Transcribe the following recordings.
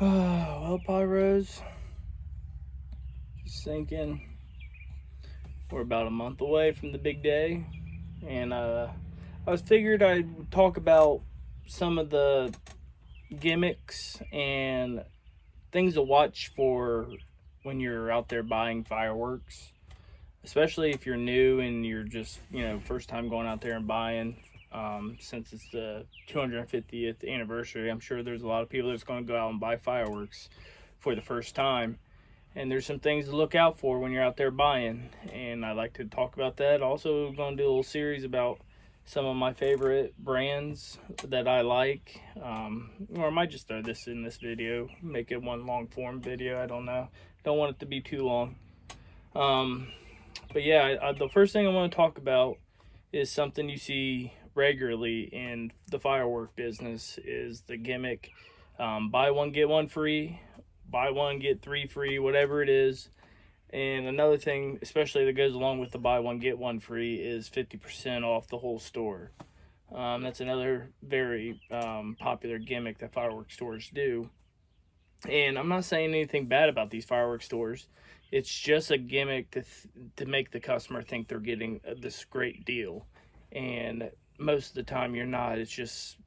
Well, Pyros, just thinking we're about a month away from the big day, and figured I'd talk about some of the gimmicks and things to watch for when you're out there buying fireworks, especially if you're new and you're just, first time going out there and buying. Since it's the 250th anniversary, I'm sure there's a lot of people that's going to go out and buy fireworks for the first time. And there's some things to look out for when you're out there buying. And I'd like to talk about that. Also, going to do a little series about some of my favorite brands that I like. Or I might just throw this in this video, make it one long form video. I don't know. Don't want it to be too long. But yeah, the first thing I want to talk about is something you see regularly in the firework business, is the gimmick, buy one get one free, buy one get three free, whatever it is. And another thing especially that goes along with the buy one get one free is 50% off the whole store. That's another very popular gimmick that firework stores do. And I'm not saying anything bad about these firework stores. It's just a gimmick to make the customer think they're getting this great deal. And most of the time you're not. It's just,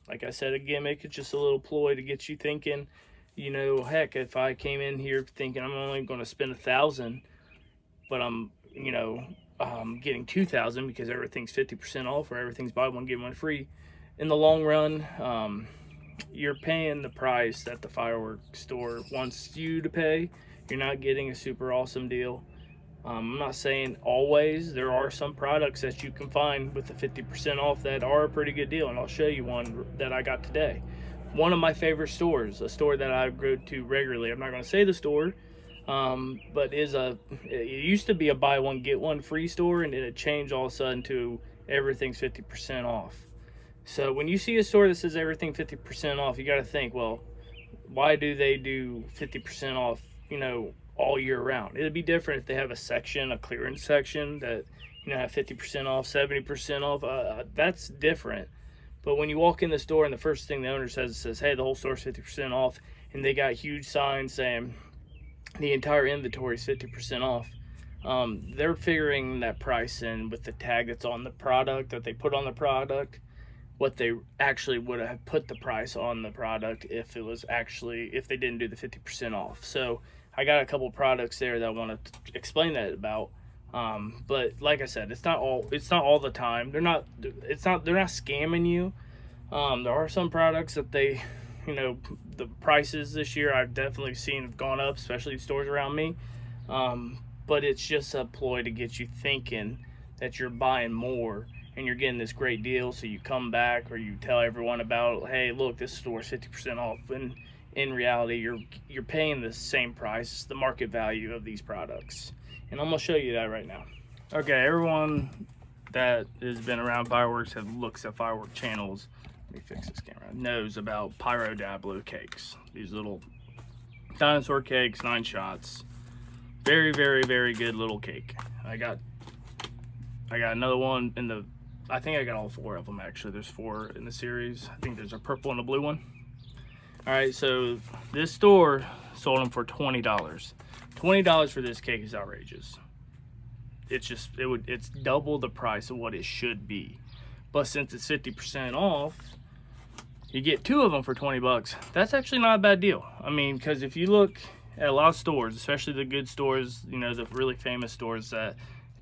like I said, a gimmick. It's just a little ploy to get you thinking, heck, if I came in here thinking I'm only going to spend $1,000, but I'm getting $2,000 because everything's 50% off or everything's buy one get one free, in the long run, you're paying the price that the firework store wants you to pay. You're not getting a super awesome deal. I'm not saying always. There are some products that you can find with the 50% off that are a pretty good deal, and I'll show you one that I got today. One of my favorite stores, a store that I go to regularly. I'm not going to say the store, but it used to be a buy one get one free store, and it changed all of a sudden to everything's 50% off. So when you see a store that says everything 50% off, you got to think, well, why do they do 50% off, all year round? It'd be different if they have a clearance section that, have 50% off, 70% off. That's different. But when you walk in the store and the first thing the owner says, hey, the whole store's 50% off, and they got huge signs saying the entire inventory is 50% off, they're figuring that price in with the tag that's on the product, that they put on the product, what they actually would have put the price on the product if they didn't do the 50% off. So I got a couple products there that I want to explain that about. But like I said, it's not all the time. They're not scamming you. There are some products that they, the prices this year I've definitely seen have gone up, especially stores around me. But it's just a ploy to get you thinking that you're buying more and you're getting this great deal. So you come back or you tell everyone about, hey, look, this store's 50% off. And in reality, you're paying the same price, the market value of these products. And I'm going to show you that right now. Okay, everyone that has been around fireworks, looks at firework channels, let me fix this camera, knows about Pyro Dablo cakes. These little dinosaur cakes, 9 shots. Very, very, very good little cake. I got another one I think I got all 4 of them actually. There's 4 in the series. I think there's a purple and a blue one. All right, so this store sold them for $20. $20 for this cake is outrageous. It's double the price of what it should be. But since it's 50% off, you get 2 of them for $20. That's actually not a bad deal. I mean, because if you look at a lot of stores, especially the good stores, the really famous stores that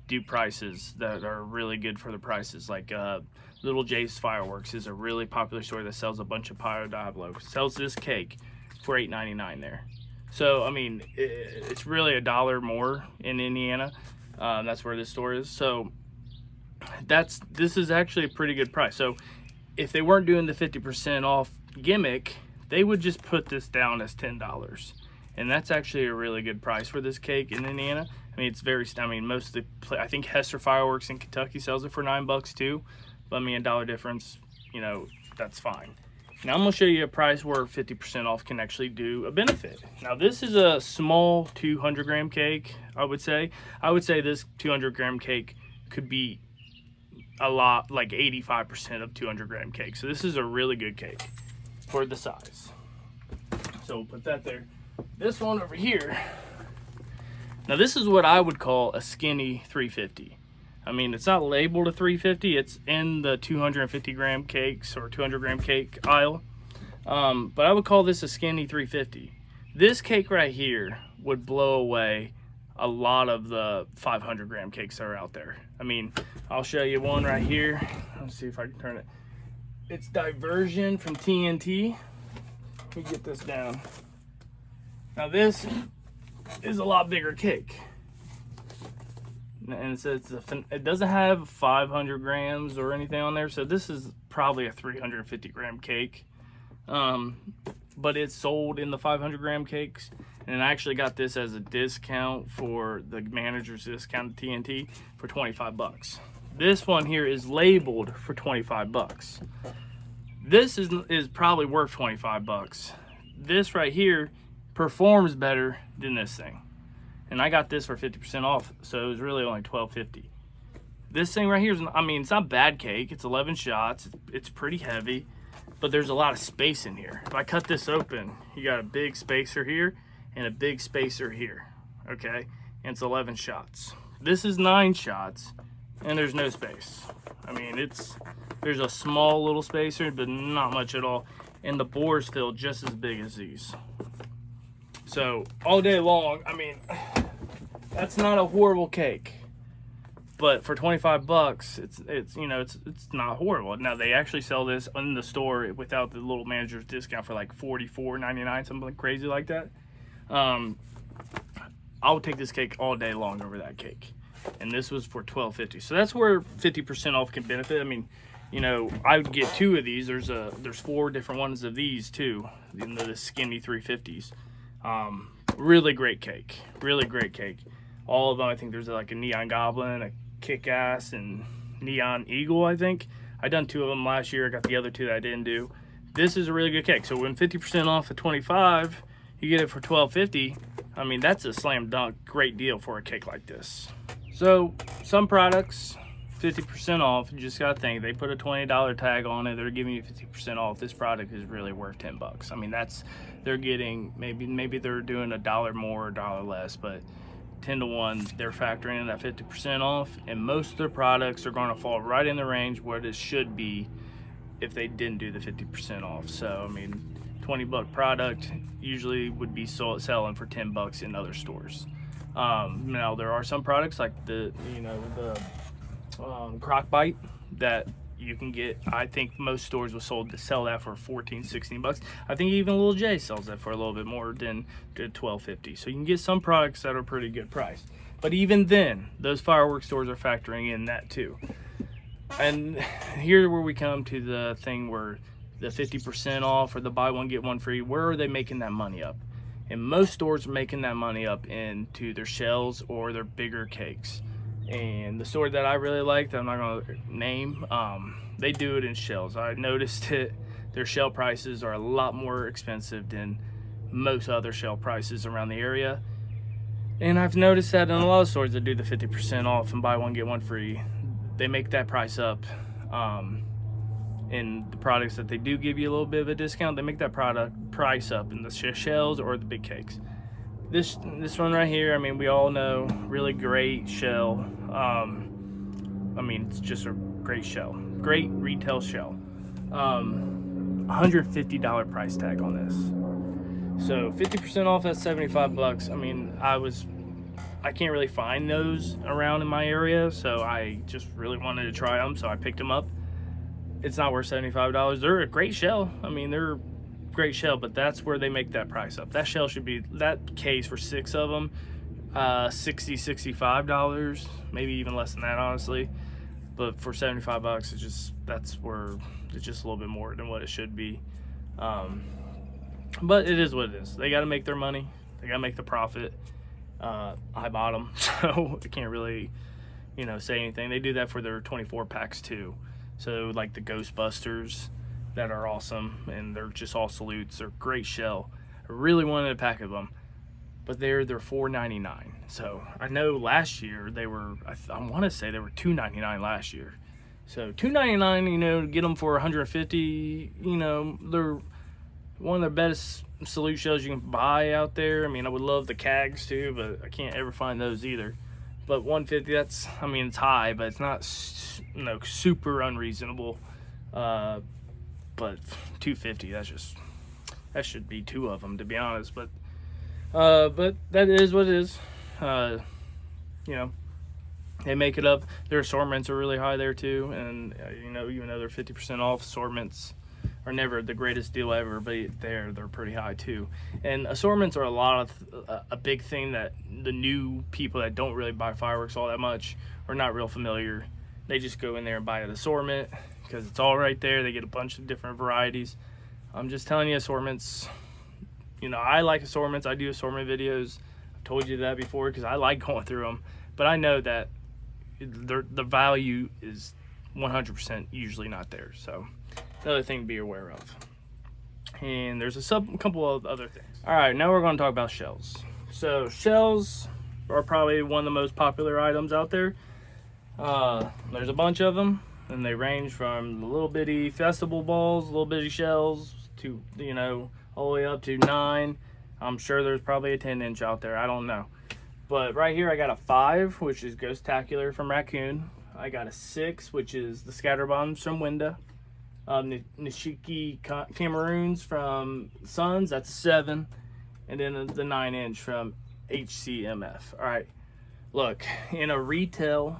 do prices that are really good for the prices, like Little J's Fireworks is a really popular store that sells a bunch of Pyro Dablo. Sells this cake for $8.99 there. So I mean, it's really $1 more in Indiana. That's where this store is. So this is actually a pretty good price. So if they weren't doing the 50% off gimmick, they would just put this down as $10. And that's actually a really good price for this cake in Indiana. I mean, most of I think Hester Fireworks in Kentucky sells it for $9 too. But I mean, $1 difference, that's fine. Now I'm going to show you a price where 50% off can actually do a benefit. Now this is a small 200 gram cake, I would say. I would say this 200 gram cake could be a lot, like 85% of 200 gram cake. So this is a really good cake for the size. So we'll put that there. This one over here. Now this is what I would call a skinny 350. I mean, it's not labeled a 350. It's in the 250 gram cakes or 200 gram cake aisle. But I would call this a skinny 350. This cake right here would blow away a lot of the 500 gram cakes that are out there. I mean, I'll show you one right here. Let's see if I can turn it. It's Diversion from TNT. Let me get this down. Now this is a lot bigger cake. And it says it doesn't have 500 grams or anything on there. So this is probably a 350 gram cake. But it's sold in the 500 gram cakes. And I actually got this as a discount for the manager's discount at TNT for 25 bucks. This one here is labeled for 25 bucks. This is probably worth 25 bucks. This right here performs better than this thing. And I got this for 50% off, so it was really only $12.50. This thing right here is, I mean, it's not bad cake. It's 11 shots. It's pretty heavy, but there's a lot of space in here. If I cut this open, you got a big spacer here and a big spacer here, okay? And it's 11 shots. This is 9 shots, and there's no space. I mean, there's a small little spacer, but not much at all. And the bores feel just as big as these. So all day long, I mean, that's not a horrible cake. But for 25 bucks, it's you know, it's not horrible. Now they actually sell this in the store without the little manager's discount for like $44.99, something crazy like that. I would take this cake all day long over that cake. And this was for $12.50. So that's where 50% off can benefit. I mean, you know, I would get 2 of these. There's 4 different ones of these too. You know, the skinny 350s. Really great cake. Really great cake. All of them. I think there's like a Neon Goblin, a Kick-Ass, and Neon Eagle, I think. I done 2 of them last year. I got the other 2 that I didn't do. This is a really good cake. So when 50% off at 25, you get it for $12.50. I mean, that's a slam dunk. Great deal for a cake like this. So some products, 50% off. You just gotta think, they put a $20 tag on it. They're giving you 50% off. This product is really worth 10 bucks. I mean, they're getting, maybe they're doing $1 more or $1 less, but 10 to 1, they're factoring in that 50% off, and most of their products are going to fall right in the range where it should be if they didn't do the 50% off. So I mean, $20 product usually would be selling for 10 bucks in other stores. Now there are some products like the Crock Bite that you can get. I think most stores will sell that for 14, 16 bucks. I think even Little J sells that for a little bit more than $12.50. So you can get some products that are pretty good price. But even then, those fireworks stores are factoring in that too. And here's where we come to the thing where the 50% off or the buy one get one free, where are they making that money up? And most stores are making that money up into their shells or their bigger cakes. And the store that I really like, that I'm not gonna name, they do it in shells. I noticed it. Their shell prices are a lot more expensive than most other shell prices around the area. And I've noticed that in a lot of stores that do the 50% off and buy one get one free, they make that price up. In the products that they do give you a little bit of a discount, they make that product price up in the shells or the big cakes. This one right here, I mean, we all know, really great shell. I mean, it's just a great shell, great retail shell. $150 price tag on this. So 50% off at 75 bucks. I mean, I can't really find those around in my area, so I just really wanted to try them, so I picked them up. It's not worth $75. They're a great shell. I mean, they're a great shell, but that's where they make that price up. That shell should be, that case for 6 of them, $60, $65, maybe even less than that, honestly. But for 75 bucks, that's where it's just a little bit more than what it should be. But it is what it is. They got to make their money. They got to make the profit. I bought them, so I can't really, say anything. They do that for their 24 packs too. So like the Ghostbusters that are awesome, and they're just all salutes. They're great shell. I really wanted a pack of them, but they're $4.99. So I know last year they were, I want to say they were $2.99 last year. So $2.99, get them for $150. They're one of the best salute shells you can buy out there. I mean, I would love the CAGs too, but I can't ever find those either. But 150, that's, I mean, it's high, but it's not, you know, super unreasonable. But 250, that should be 2 of them, to be honest. But that is what it is. You know, they make it up. Their assortments are really high there too, and you know, even though they're 50% off, assortments are never the greatest deal ever, but they're pretty high too. And assortments are a big thing that the new people that don't really buy fireworks all that much or not real familiar, they just go in there and buy an assortment because it's all right there. They get a bunch of different varieties. I'm just telling you, assortments, you know, I like assortments. I do assortment videos. I've told you that before because I like going through them, but I know that the value is 100% usually not there. So another thing to be aware of. And there's a couple of other things. All right, now we're going to talk about shells. So shells are probably one of the most popular items out there. There's a bunch of them, and they range from the little bitty festival balls, little bitty shells, to, you know, all the way up to 9. I'm sure there's probably a 10-inch out there. I don't know. But right here I got a 5, which is Ghost-tacular from Raccoon. I got a 6, which is the Scatter Bombs from Winda. Nishiki Cameroons from Suns, that's a 7. And then the 9-inch from HCMF. All right, look, in a retail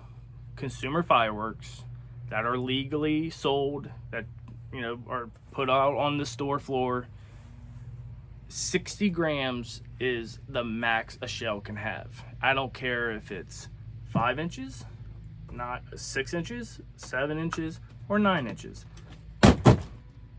consumer fireworks that are legally sold, that, you know, are put out on the store floor, 60 grams is the max a shell can have. I don't care if it's 5 inches, not 6 inches, 7 inches, or 9 inches.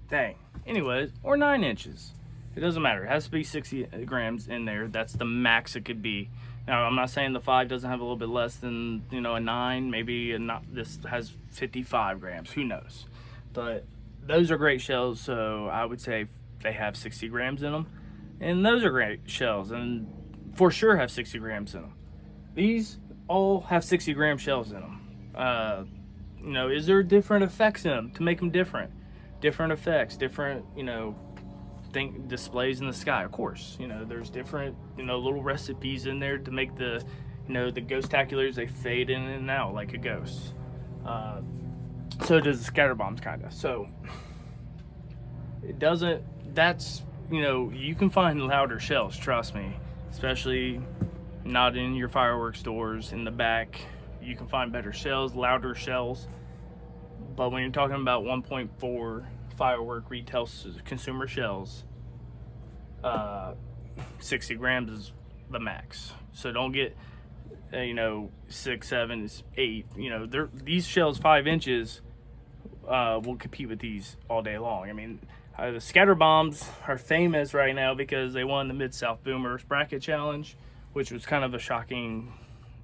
Dang. Anyways, or 9 inches. It doesn't matter. It has to be 60 grams in there. That's the max it could be. Now, I'm not saying the 5 doesn't have a little bit less than, you know, a 9. Maybe this has 55 grams. Who knows? But those are great shells, so I would say they have 60 grams in them. And those are great shells, and for sure have 60 grams in them. These all have 60 gram shells in them. You know, is there different effects in them to make them different? Different effects, different, you know, displays in the sky. Of course, you know, there's different, you know, little recipes in there to make the, you know, the Ghost-taculars, they fade in and out like a ghost. So does the Scatter Bombs, kind of. So it doesn't, that's, you know, you can find louder shells, trust me, especially not in your fireworks stores. In the back, you can find better shells, louder shells. But when you're talking about 1.4 firework retail consumer shells, 60 grams is the max. So don't get, you know, 6, 7, 8. You know, these shells 5 inches will compete with these all day long. I mean, the Scatter Bombs are famous right now because they won the Mid-South Boomers Bracket Challenge, which was kind of a shocking,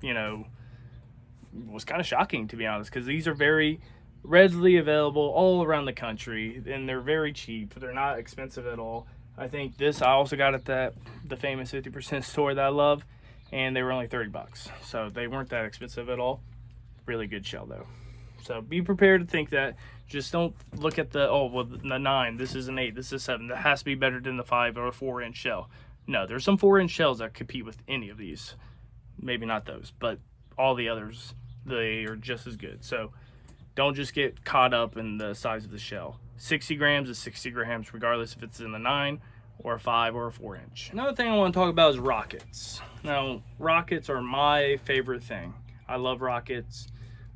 you know, was kind of shocking, to be honest, because these are very readily available all around the country, and they're very cheap. They're not expensive at all. I think this I also got at the famous 50% store that I love, and they were only $30, so they weren't that expensive at all. Really good shell though. So be prepared to think that. Just don't look at the 9, this is an 8, this is 7. That has to be better than the 5 or a 4-inch shell. No, there's some 4-inch shells that compete with any of these. Maybe not those, but all the others, they are just as good. So don't just get caught up in the size of the shell. 60 grams is 60 grams, regardless if it's in the 9 or a 5 or a 4-inch. Another thing I want to talk about is rockets. Now, rockets are my favorite thing. I love rockets,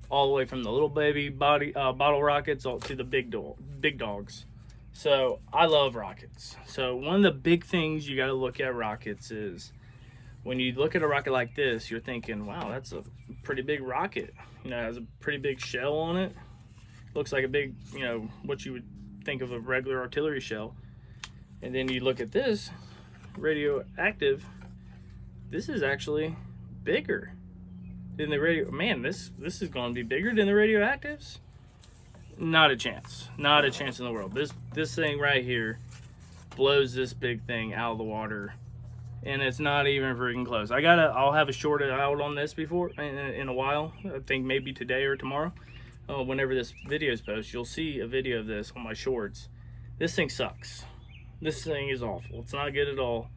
all the way from the little baby bottle rockets to the big dogs. So I love rockets. So one of the big things you got to look at rockets is, when you look at a rocket like this, you're thinking, wow, that's a pretty big rocket. You know, it has a pretty big shell on it. Looks like a big, you know, what you would think of a regular artillery shell. And then you look at this, radioactive. This is actually bigger than the radio. Man, this is going to be bigger than the radioactives? Not a chance. Not a chance in the world. This thing right here blows this big thing out of the water, and it's not even freaking close. I'll have a short out on this before in a while. I think maybe today or tomorrow. Whenever this video is posted, you'll see a video of this on my shorts. This thing sucks. This thing is awful. It's not good at all.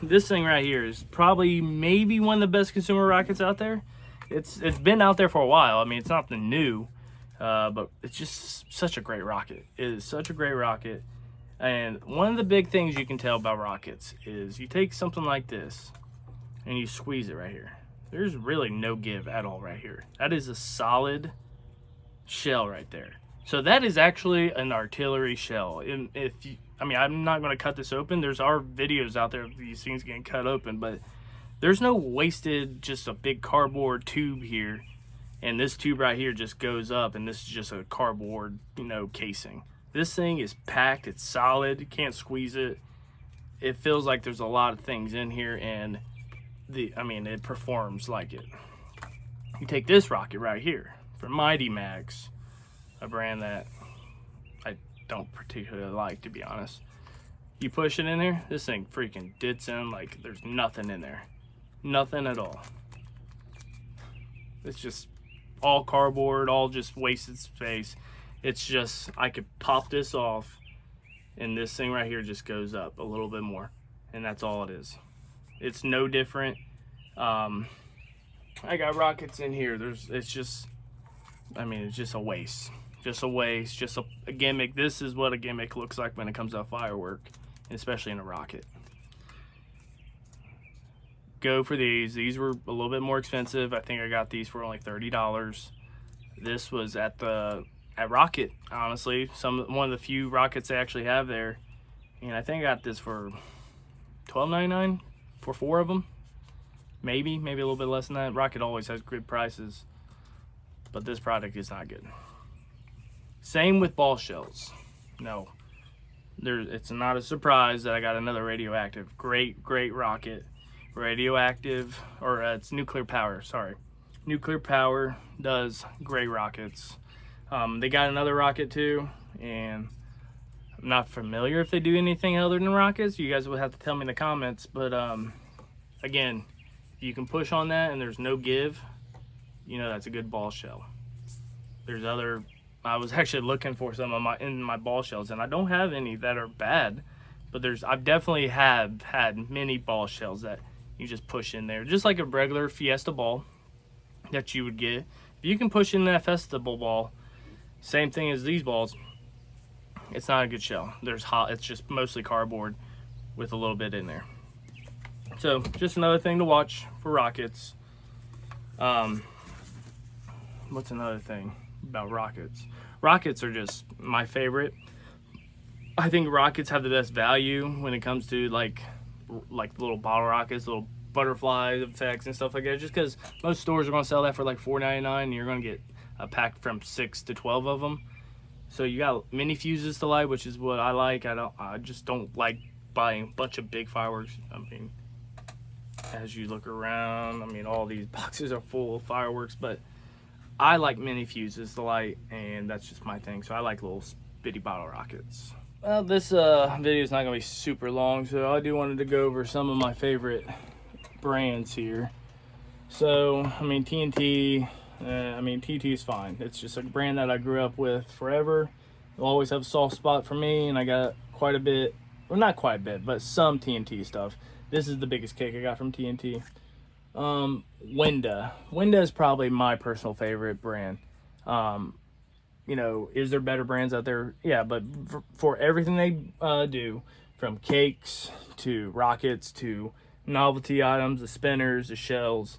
This thing right here is probably maybe one of the best consumer rockets out there. It's been out there for a while. I mean, it's not the new, but it's just such a great rocket. It is such a great rocket. And one of the big things you can tell about rockets is you take something like this and you squeeze it right here. There's really no give at all right here. That is a solid shell right there. So that is actually an artillery shell. I'm not going to cut this open. There's our videos out there of these things getting cut open, but there's no wasted, just a big cardboard tube here. And this tube right here just goes up, and this is just a cardboard, casing. This thing is packed. It's solid. You can't squeeze it. It feels like there's a lot of things in here, and it performs like it. You take this rocket right here from Mighty Mags, a brand that I don't particularly like, to be honest. You push it in there, this thing freaking dits in like there's nothing in there. Nothing at all. It's just all cardboard, all just wasted space. It's just, I could pop this off and this thing right here just goes up a little bit more, and that's all it is. It's no different. I got rockets in here. It's just a waste. Just a waste, just a gimmick. This is what a gimmick looks like when it comes to a firework, especially in a rocket. Go for these. These were a little bit more expensive. I think I got these for only $30. This was at Rocket, honestly. One of the few rockets they actually have there. And I think I got this for $12.99 for 4 of them. Maybe a little bit less than that. Rocket always has good prices, but this product is not good. Same with ball shells. No, it's not a surprise that I got another radioactive. Great rocket. Radioactive, or it's nuclear power, sorry. Nuclear power does great rockets. They got another rocket too, and I'm not familiar if they do anything other than rockets. You guys will have to tell me in the comments, but again, you can push on that and there's no give, that's a good ball shell. I was actually looking for some of my ball shells, and I don't have any that are bad, but I've definitely have had many ball shells that you just push in there, just like a regular Fiesta ball that you would get. If you can push in that Festival ball, same thing as these balls, it's not a good shell. It's just mostly cardboard with a little bit in there. So just another thing to watch for rockets. What's another thing about rockets? Rockets are just my favorite. I think rockets have the best value when it comes to like little bottle rockets, little butterfly effects and stuff like that, just because most stores are going to sell that for like $4.99, and you're going to get a pack from 6 to 12 of them. So you got mini fuses to light, which is what I like. I just don't like buying a bunch of big fireworks. As you look around, all these boxes are full of fireworks, but I like mini fuses to light, and that's just my thing. So I like little bitty bottle rockets. Well, this video is not going to be super long, so I do wanted to go over some of my favorite brands here. So, TNT, TNT is fine. It's just a brand that I grew up with forever. It'll always have a soft spot for me, and I got quite a bit, well, not quite a bit, but some TNT stuff. This is the biggest cake I got from TNT. Winda is probably my personal favorite brand. Is there better brands out there? Yeah, but for everything they do, from cakes to rockets to novelty items, the spinners, the shells,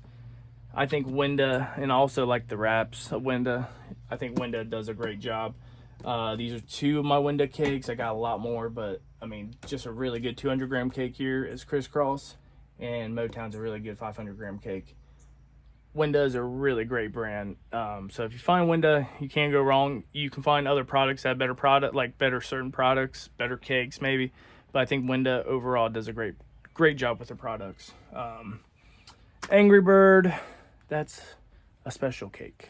I think Winda, and also like the wraps of Winda, I think Winda does a great job. These are 2 of my Winda cakes. I got a lot more, but just a really good 200-gram cake here is Crisscross, and Motown's a really good 500-gram cake. Winda is a really great brand. So if you find Winda, you can't go wrong. You can find other products that have better product, like better certain products, better cakes maybe. But I think Winda overall does a great job with their products. Angry Bird, that's a special cake.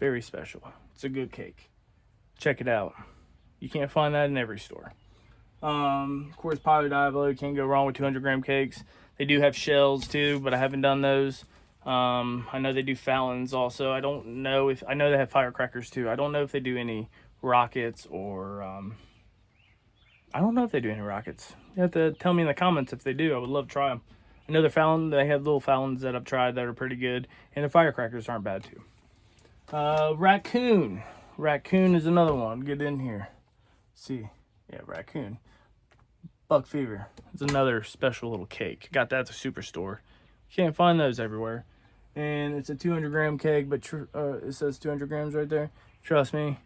Very special. It's a good cake. Check it out. You can't find that in every store. Of course, Pyro Diablo, can't go wrong with 200-gram cakes. They do have shells too, but I haven't done those. I know they do fountains also. I know they have firecrackers too. I don't know if they do any rockets or I don't know if they do any rockets. You have to tell me in the comments if they do. I would love to try them. I know they have little fountains that I've tried that are pretty good, and the firecrackers aren't bad too. Raccoon. Raccoon is another one. Get in here. See, yeah, raccoon. Buck Fever. It's another special little cake. Got that at the superstore. Can't find those everywhere. And it's a 200-gram cake, but it says 200 grams right there. Trust me,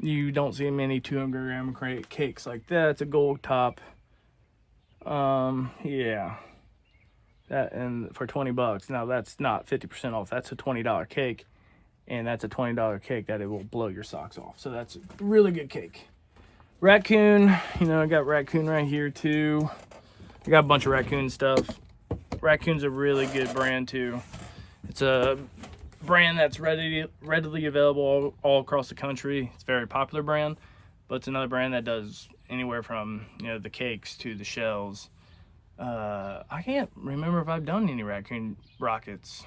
you don't see many 200-gram cakes like that. It's a gold top. Yeah. That, and for 20 bucks. Now that's not 50% off. That's a $20 cake. And that's a $20 cake that it will blow your socks off. So that's a really good cake. Raccoon, you know, I got Raccoon right here too. I got a bunch of Raccoon stuff. Raccoon's a really good brand too. It's a brand that's readily available all across the country. It's a very popular brand, but it's another brand that does anywhere from, you know, the cakes to the shells. I can't remember if I've done any Raccoon rockets.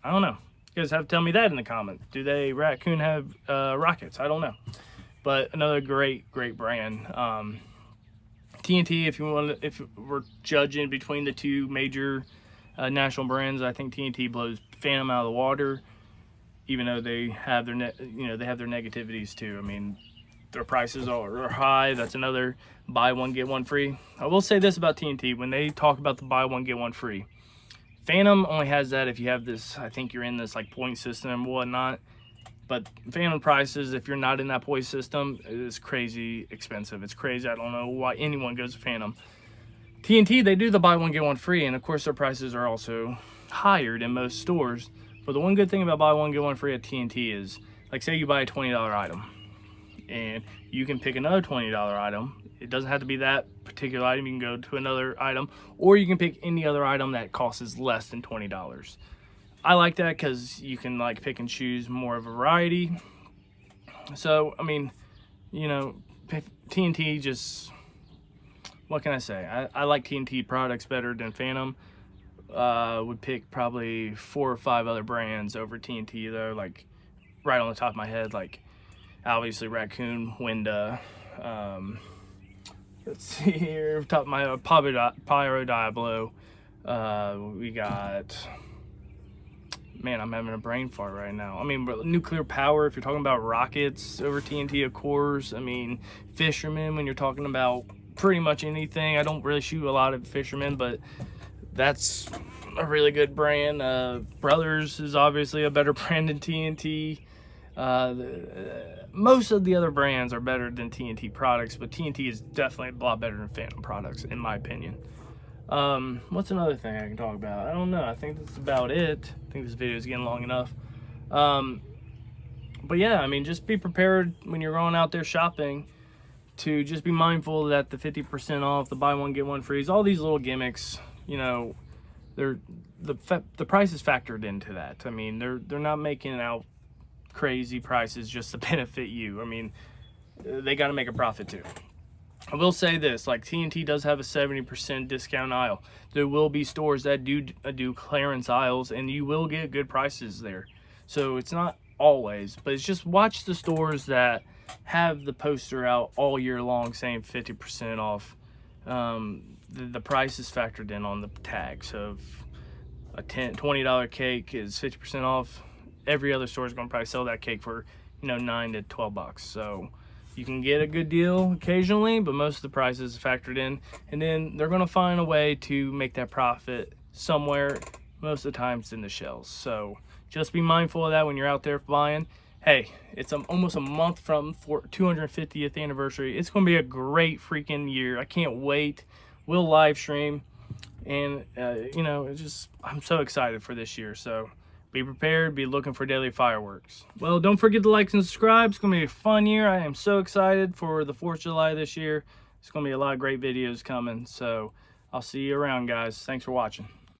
I don't know. You guys have to tell me that in the comments. Do Raccoon have rockets? I don't know. But another great brand. TNT, if we're judging between the two major national brands, I think TNT blows Phantom out of the water, even though they have their negativities too. I mean, their prices are high. That's another buy one get one free. I will say this about TNT: when they talk about the buy one get one free, Phantom only has that if you have this. I think you're in this like point system and whatnot. But Phantom prices, if you're not in that point system, is crazy expensive. It's crazy. I don't know why anyone goes to Phantom. TNT, they do the buy one get one free, and of course their prices are also higher than most stores. But the one good thing about buy one get one free at TNT is, like, say you buy a $20 item, and you can pick another $20 item. It doesn't have to be that particular item. You can go to another item, or you can pick any other item that costs less than $20. I like that because you can like pick and choose more of a variety. So, I mean, you know, TNT just, what can I say? I like TNT products better than Phantom. Would pick probably 4 or 5 other brands over TNT though, like right on the top of my head, like obviously Raccoon, Winda, let's see here, top of my Pyro Diablo. We got, man, I'm having a brain fart right now. I mean, nuclear power, if you're talking about rockets over TNT, of course. I mean, Fisherman, when you're talking about pretty much anything. I don't really shoot a lot of Fisherman, but that's a really good brand. Brothers is obviously a better brand than TNT. Most of the other brands are better than TNT products, but TNT is definitely a lot better than Phantom products, in my opinion. What's another thing I can talk about? I don't know. I think that's about it. I think this video is getting long enough. But yeah, I mean, just be prepared when you're going out there shopping to just be mindful that the 50% off, the buy one get one free, all these little gimmicks, you know, the price is factored into that. I mean, they're not making out crazy prices just to benefit you. I mean, they got to make a profit too. I will say this, like TNT does have a 70% discount aisle. There will be stores that do clearance aisles, and you will get good prices there. So it's not always, but it's just watch the stores that have the poster out all year long saying 50% off. The price is factored in on the tag. So if a $20 cake is 50% off, every other store is going to probably sell that cake for, you know, $9 to $12. So you can get a good deal occasionally, but most of the price is factored in. And then they're going to find a way to make that profit somewhere. Most of the time it's in the shells. So just be mindful of that when you're out there buying. Hey, it's almost a month from 250th anniversary. It's going to be a great freaking year. I can't wait. We'll live stream. And, you know, I'm so excited for this year. So be prepared, be looking for daily fireworks. Well, don't forget to like and subscribe. It's going to be a fun year. I am so excited for the 4th of July this year. It's going to be a lot of great videos coming. So I'll see you around, guys. Thanks for watching.